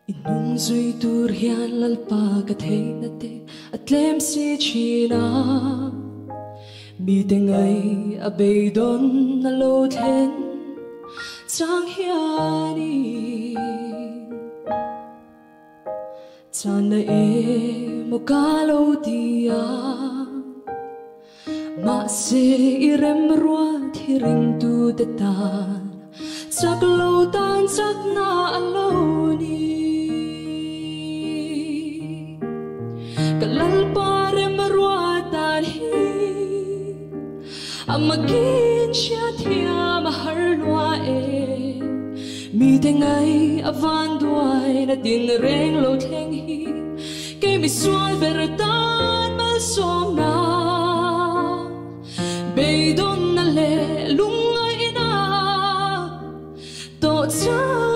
hnung zui tur hian lalpa ka theihna te atlem si china mi te ngai a beidon na lo thlen chang hiani chana e mo ka lo dia ma se irem rua thiring tu te tan chak lo tan chak na aloni Lalpa rem rua tan hi amagin siya thia mahar lua e mi te ngai avan duai na din reng lo theng hi ke mi sual verdan mal som na beidon na le lungai ina to cha